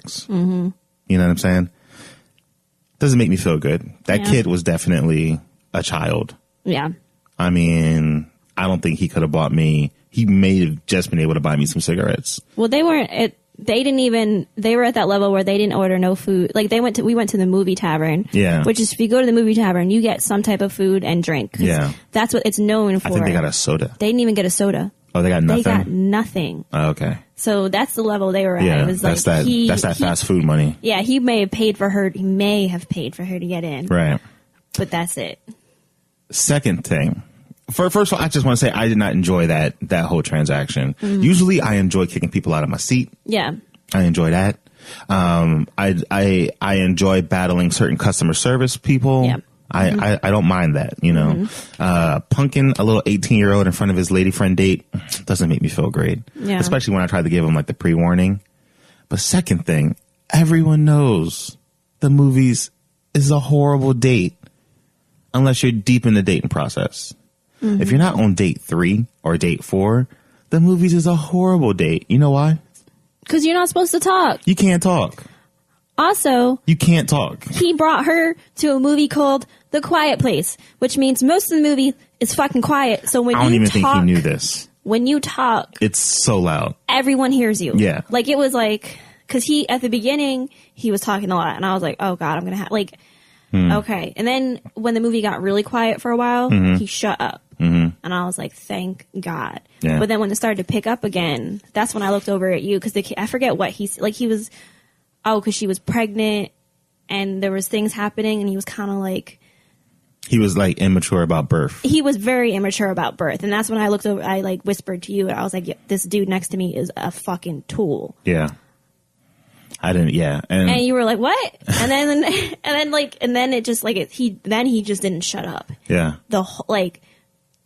$2. You know what I'm saying? Doesn't make me feel good. That kid was definitely a child. Yeah. I mean, I don't think he could have bought me. He may have just been able to buy me some cigarettes. Well, they weren't. They didn't even. They were at that level where they didn't order no food. Like we went to the movie tavern. Yeah. Which is, if you go to the movie tavern, you get some type of food and drink. Yeah. That's what it's known for. I think they got a soda. They didn't even get a soda. Oh, they got nothing. They got nothing. Oh, okay. So that's the level they were at. Yeah, It was that's like that fast food money. Yeah, he may have paid for her. He may have paid for her to get in. Right. But that's it. Second thing. First of all, I just want to say I did not enjoy that whole transaction. Usually I enjoy kicking people out of my seat. Yeah. I enjoy that. I enjoy battling certain customer service people. Yeah. I don't mind that, you know. Punking a little 18-year-old in front of his lady friend date doesn't make me feel great. Yeah. Especially when I try to give him like the pre-warning. But second thing, everyone knows the movies is a horrible date unless you're deep in the dating process. If you're not on date 3 or date 4, the movies is a horrible date. You know why? Because you're not supposed to talk. You can't talk. Also, You can't talk. he brought her to a movie called The Quiet Place, which means most of the movie is fucking quiet. So when I don't you even talk, think he knew this. When you talk, It's so loud. everyone hears you. Yeah. Like, it was like, because at the beginning, he was talking a lot, and I was like, oh God, I'm going to have, like, okay. And then when the movie got really quiet for a while, he shut up. And I was like, thank God. Yeah. But then when it started to pick up again, that's when I looked over at you, because I forget what he was, because she was pregnant, and there was things happening, and he was kind of like, He was like immature about birth. he was very immature about birth. And that's when I looked over, I like whispered to you, and I was like, yeah, this dude next to me is a fucking tool. Yeah. I didn't, yeah. And you were like, what? And then it just like, he just didn't shut up. Yeah. The whole, like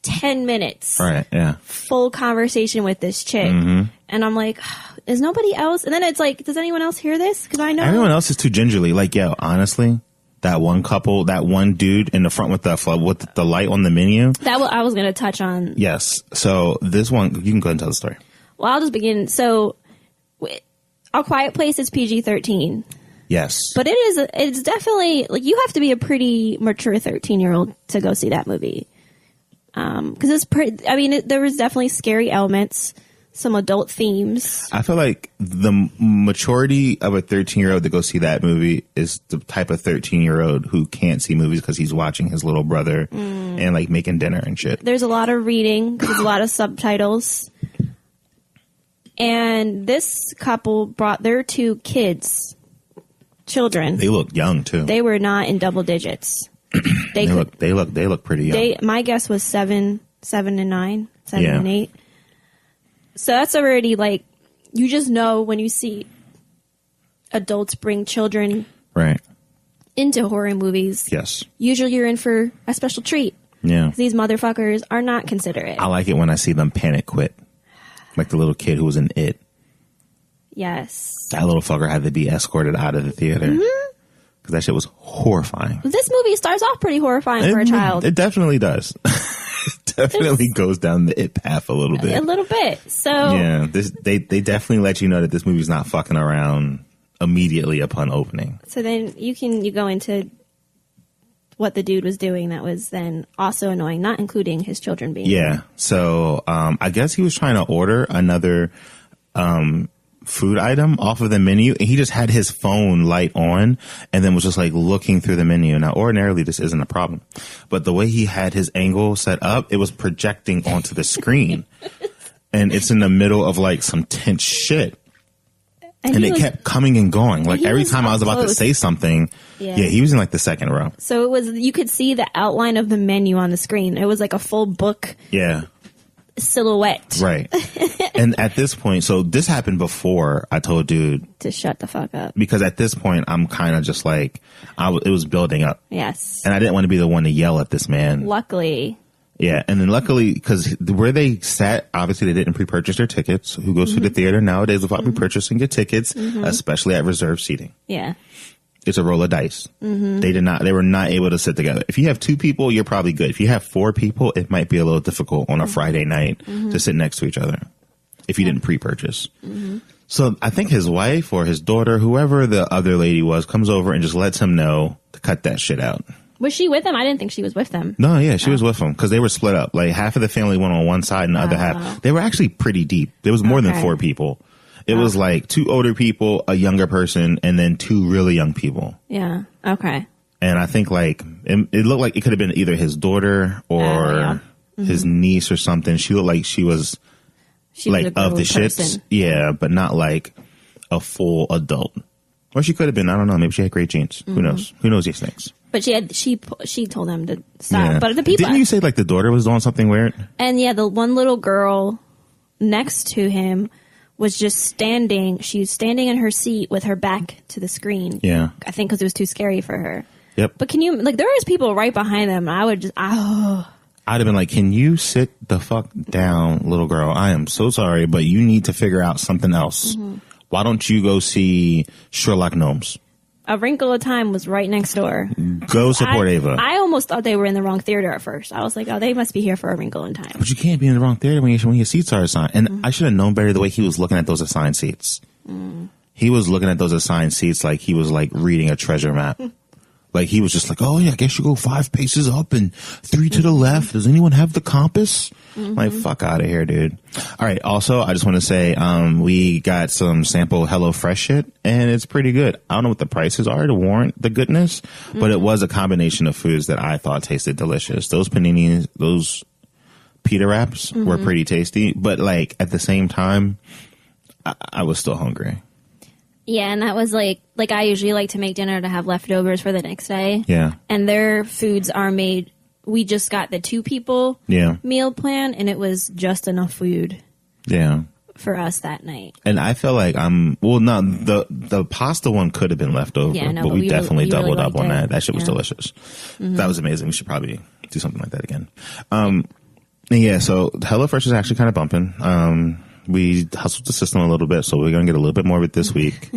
10 minutes. Right, yeah. Full conversation with this chick. And I'm like, is nobody else? And then it's like, does anyone else hear this? Because I know. Everyone else is too gingerly. Like, yo, honestly, that one couple, that one dude in the front with the light on the menu. I was going to touch on. Yes. So this one, you can go and tell the story. Well, I'll just begin. So, A Quiet Place is PG-13. Yes. But it's definitely, like, you have to be a pretty mature 13-year-old to go see that movie. Because it's pretty, I mean, there was definitely scary elements, some adult themes. I feel like the maturity of a 13-year-old to go see that movie is the type of 13-year-old who can't see movies because he's watching his little brother and like making dinner and shit. There's a lot of reading, there's a lot of subtitles. And this couple brought their 2 children. They look young too. They were not in double digits. They look pretty young. My guess was 7 and 9, 7 and 8. So that's already like, you just know when you see adults bring children right into horror movies. Yes. Usually you're in for a special treat. Yeah. These motherfuckers are not considerate. I like it when I see them panic quit. Like the little kid who was in It. Yes. That little fucker had to be escorted out of the theater. Because that shit was horrifying. This movie starts off pretty horrifying for a child. It definitely does. It definitely goes down the It path a little bit. A little bit. So yeah, they definitely let you know that this movie's not fucking around immediately upon opening. So then you go into what the dude was doing that was then also annoying, not including his children being there. So I guess he was trying to order another food item off of the menu, and he just had his phone light on and then was just like looking through the menu. Now ordinarily this isn't a problem, but the way he had his angle set up, it was projecting onto the screen. And it's in the middle of like some tense shit. And it kept coming and going. Like every time I was about to say something, he was in like the second row. So you could see the outline of the menu on the screen. It was like a full book. Yeah. Silhouette. Right. And at this point, so this happened before I told dude to shut the fuck up. Because at this point, I'm kind of just like, it was building up. Yes. And I didn't want to be the one to yell at this man. Luckily. Yeah. And then luckily, because where they sat, obviously they didn't pre-purchase their tickets. Who goes to the theater nowadays without pre-purchasing your tickets, especially at reserved seating? Yeah. It's a roll of dice. They were not able to sit together. If you have 2 people, you're probably good. If you have 4 people, it might be a little difficult on a Friday night to sit next to each other if you didn't pre-purchase. So I think his wife or his daughter, whoever the other lady was, comes over and just lets him know to cut that shit out. Was she with him? I didn't think she was with them. No, yeah, she was with him because they were split up. Like half of the family went on one side and the other half. They were actually pretty deep. There was more than 4 people. It was like 2 older people, a younger person, and then 2 really young people. Yeah. Okay. And I think like it looked like it could have been either his daughter or his niece or something. She looked like she was like of the shits. Yeah, but not like a full adult. Or she could have been. I don't know. Maybe she had great genes. Who knows? Who knows these things? But she told them to stop. Yeah. But the people, didn't you say like the daughter was doing something weird? And yeah, the one little girl next to him was just standing. She was standing in her seat with her back to the screen. Yeah, I think because it was too scary for her. Yep. But can you like there was people right behind them? And I would just I'd have been like, can you sit the fuck down, little girl? I am so sorry, but you need to figure out something else. Why don't you go see Sherlock Gnomes? A Wrinkle of Time was right next door. Go support Ava. I almost thought they were in the wrong theater at first. I was like, oh, they must be here for A Wrinkle in Time. But you can't be in the wrong theater when your seats are assigned. And I should have known better the way he was looking at those assigned seats. He was looking at those assigned seats like he was like reading a treasure map. Like he was just like, oh yeah, I guess you go 5 paces up and 3 to the left. Does anyone have the compass? Like, fuck out of here, dude. All right. Also, I just want to say, we got some sample HelloFresh shit and it's pretty good. I don't know what the prices are to warrant the goodness, but it was a combination of foods that I thought tasted delicious. Those paninis, those pita wraps were pretty tasty, but like at the same time, I was still hungry. Yeah, and that was like I usually like to make dinner to have leftovers for the next day. Yeah. And their foods are made, we just got the 2 people meal plan, and it was just enough food. Yeah. For us that night. And I feel like the pasta one could have been left over, but we definitely doubled up on that. That shit was delicious. That was amazing. We should probably do something like that again. And yeah, so HelloFresh is actually kind of bumping. We hustled the system a little bit, so we're going to get a little bit more of it this week.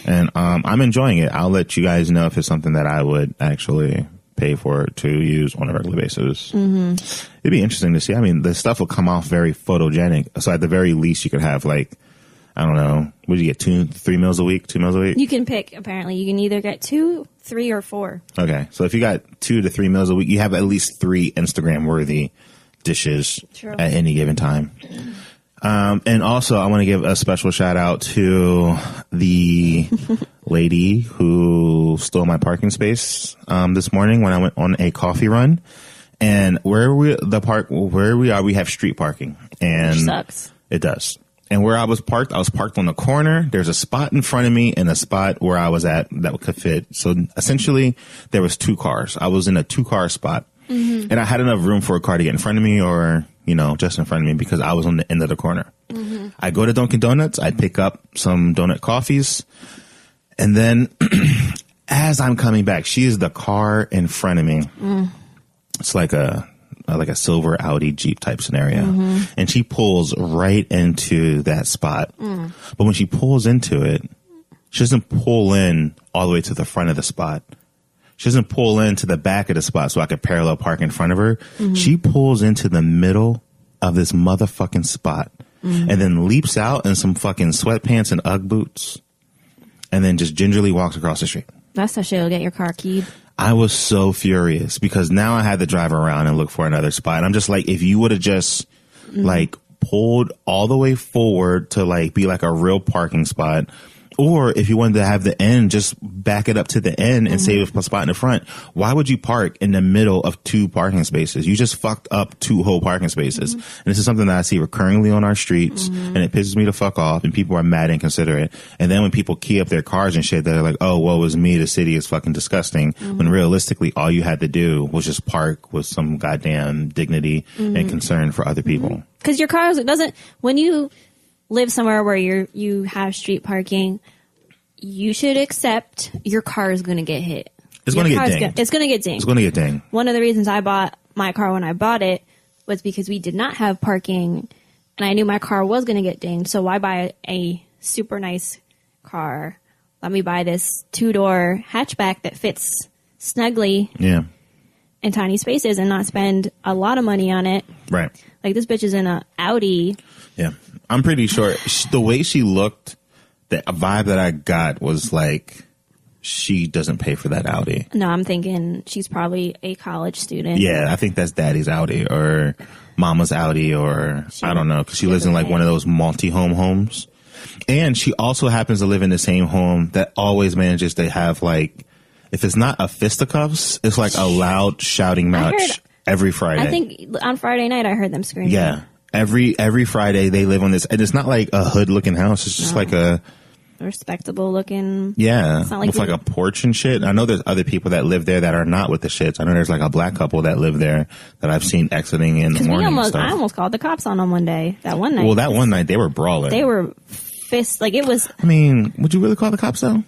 And I'm enjoying it. I'll let you guys know if it's something that I would actually pay for to use on a regular basis. It'd be interesting to see. I mean, the stuff will come off very photogenic. So at the very least, you could have like, I don't know, what do you get, 2 meals a week? You can pick, apparently. You can either get 2, 3, or 4. Okay. So if you got 2 to 3 meals a week, you have at least 3 Instagram-worthy dishes at any given time. And also, I want to give a special shout out to the lady who stole my parking space this morning when I went on a coffee run. And where we are, we have street parking, and which sucks. It does. And where I was parked on the corner. There's a spot in front of me and a spot where I was at that could fit. So essentially, there was 2 cars. I was in a 2-car spot, and I had enough room for a car to get in front of me or, just in front of me because I was on the end of the corner. I go to Dunkin' Donuts. I pick up some donut coffees. And then as I'm coming back, she is the car in front of me. It's like a silver Audi Jeep type scenario. And she pulls right into that spot. But when she pulls into it, she doesn't pull in all the way to the front of the spot. She doesn't pull into the back of the spot so I could parallel park in front of her. She pulls into the middle of this motherfucking spot and then leaps out in some fucking sweatpants and Ugg boots and then just gingerly walks across the street. That's how she'll get your car keyed. I was so furious because now I had to drive around and look for another spot. I'm just like, if you would have just like pulled all the way forward to like be like a real parking spot, or if you wanted to have the end, just back it up to the end and save a spot in the front. Why would you park in the middle of 2 parking spaces? You just fucked up 2 whole parking spaces. And this is something that I see recurringly on our streets, and it pisses me the fuck off, and people are mad and inconsiderate. And then when people key up their cars and shit, they're like, oh, woe is me, the city is fucking disgusting. When realistically, all you had to do was just park with some goddamn dignity and concern for other people. Because your car doesn't, when you live somewhere where you have street parking, you should accept your car is going to get hit. It's going to get dinged. It's going to get dinged. It's going to get dinged. One of the reasons I bought my car when I bought it was because we did not have parking, and I knew my car was going to get dinged. So why buy a super nice car? Let me buy this 2-door hatchback that fits snugly in tiny spaces and not spend a lot of money on it. Right. Like this bitch is in a Audi. Yeah. I'm pretty sure the way she looked the vibe that I got was like, she doesn't pay for that Audi. No, I'm thinking she's probably a college student. Yeah, I think that's daddy's Audi or mama's Audi, or I don't know, because she lives in like one of those multi-home homes. And she also happens to live in the same home that always manages to have, like, if it's not a fisticuffs, it's like a loud shouting match every Friday. I think on Friday night I heard them screaming. Yeah. Every Friday they live on this, and it's not like a hood looking house. It's just like a respectable looking. Yeah. It's not like with like a porch and shit. I know there's other people that live there that are not with the shits. I know there's like a black couple that live there that I've seen exiting in the morning. I almost called the cops on them one day. That one night. Well, that one night they were brawling. They were fists. Like, it was. I mean, would you really call the cops though?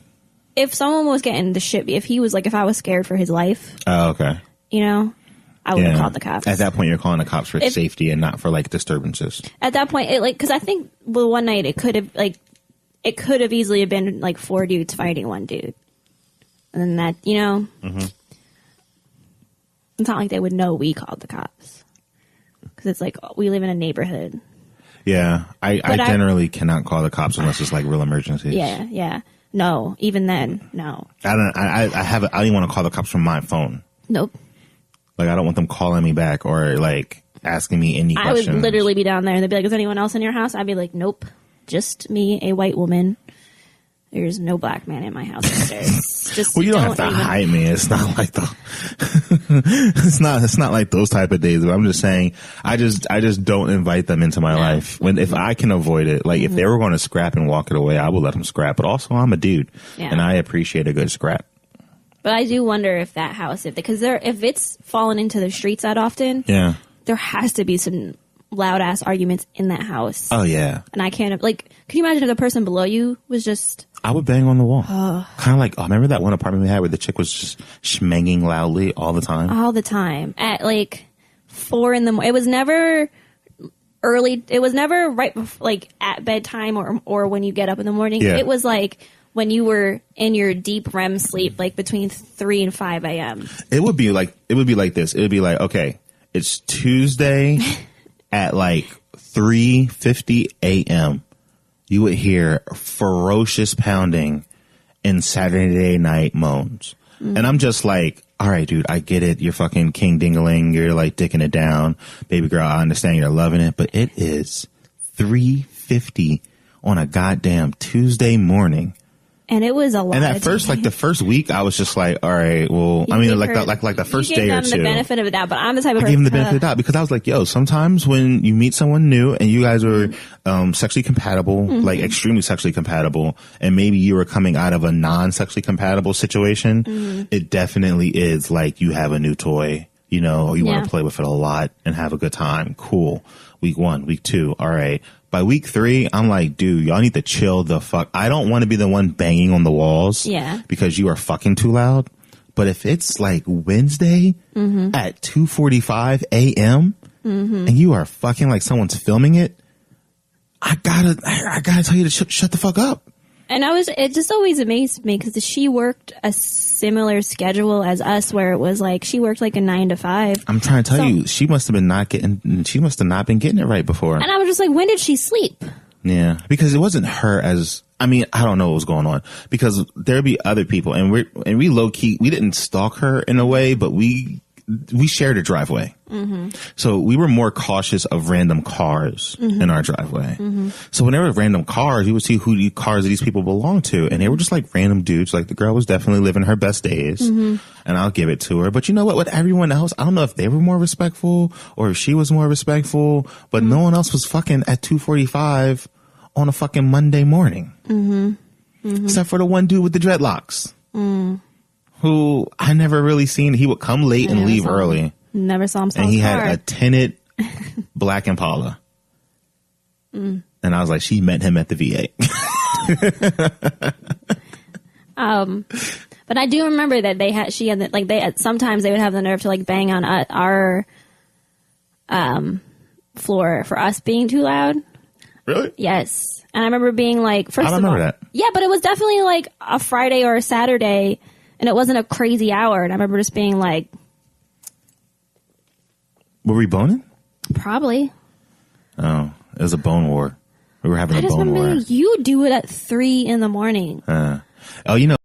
If someone was getting the shit, if I was scared for his life. Oh, okay. You know, I would have called the cops. At that point, you're calling the cops for safety and not for like disturbances. At that point, because I think one night it could have easily have been like 4 dudes fighting one dude, and then that it's not like they would know we called the cops, because it's like we live in a neighborhood. Yeah, I generally cannot call the cops unless it's like real emergencies. Yeah. No, even then, no. I don't even want to call the cops from my phone. Nope. Like, I don't want them calling me back or like asking me any questions. I would literally be down there and they'd be like, "Is anyone else in your house?" I'd be like, "Nope, just me, a white woman. There's no black man in my house." Just well, you don't have to hide me. It's not like it's not like those type of days. But I'm just saying, I just don't invite them into my life. If I can avoid it, like if they were going to scrap and walk it away, I would let them scrap. But also, I'm a dude, and I appreciate a good scrap. But I do wonder if that house, if it's fallen into the streets that often, there has to be some loud ass arguments in that house. Oh yeah. And I can't, like, can you imagine if the person below you was just... I would bang on the wall. Kind of like, remember that one apartment we had where the chick was just schmanging loudly all the time? All the time. At like 4 a.m. It was never early. It was never right before, like at bedtime or when you get up in the morning. Yeah. It was like when you were in your deep REM sleep, like between 3 and 5 a.m. It would be like this. It would be like, okay, it's Tuesday at like 3:50 a.m. You would hear ferocious pounding and Saturday night moans. Mm-hmm. And I'm just like, all right, dude, I get it. You're fucking king dingaling. You're like dicking it down. Baby girl, I understand you're loving it. But it is 3:50 on a goddamn Tuesday morning. And it was a lot. And at first, like the first week, I was just like, all right, well, I mean, like the first day or two. You gave them the benefit of the doubt, but I'm the type of person. I gave them the benefit of the doubt because I was like, yo, sometimes when you meet someone new and you guys are sexually compatible, like extremely sexually compatible, and maybe you were coming out of a non-sexually compatible situation, it definitely is like you have a new toy, you know, or you want to play with it a lot and have a good time. Cool. Week 1, week 2, all right. By week 3, I'm like, dude, y'all need to chill the fuck. I don't want to be the one banging on the walls because you are fucking too loud. But if it's like Wednesday at 2:45 a.m. And you are fucking like someone's filming it, I gotta tell you to shut the fuck up. And it just always amazed me because she worked a similar schedule as us, where it was like she worked like a 9 to 5. I'm trying to tell you, she must have not been getting it right before. And I was just like, when did she sleep? Yeah, because it wasn't her I mean, I don't know what was going on because there'd be other people and we low key, we didn't stalk her in a way, but we shared a driveway. So we were more cautious of random cars in our driveway. So whenever random cars, you would see who the cars these people belong to. And they were just like random dudes. Like the girl was definitely living her best days. And I'll give it to her. But you know what? With everyone else, I don't know if they were more respectful or if she was more respectful, but no one else was fucking at 2:45 on a fucking Monday morning. Except for the one dude with the dreadlocks. Who I never really seen. He would come late and leave early. Never saw him. And he had a tinted black Impala. And I was like, she met him at the VA. But I do remember that sometimes they would have the nerve to like bang on our floor for us being too loud. Really? Yes. And I remember being like, I don't remember that. Yeah, but it was definitely like a Friday or a Saturday. And it wasn't a crazy hour. And I remember just being like... Were we boning? Probably. Oh, it was a bone war. We were having I a just bone war. remember you do it at 3 a.m. Oh, you know,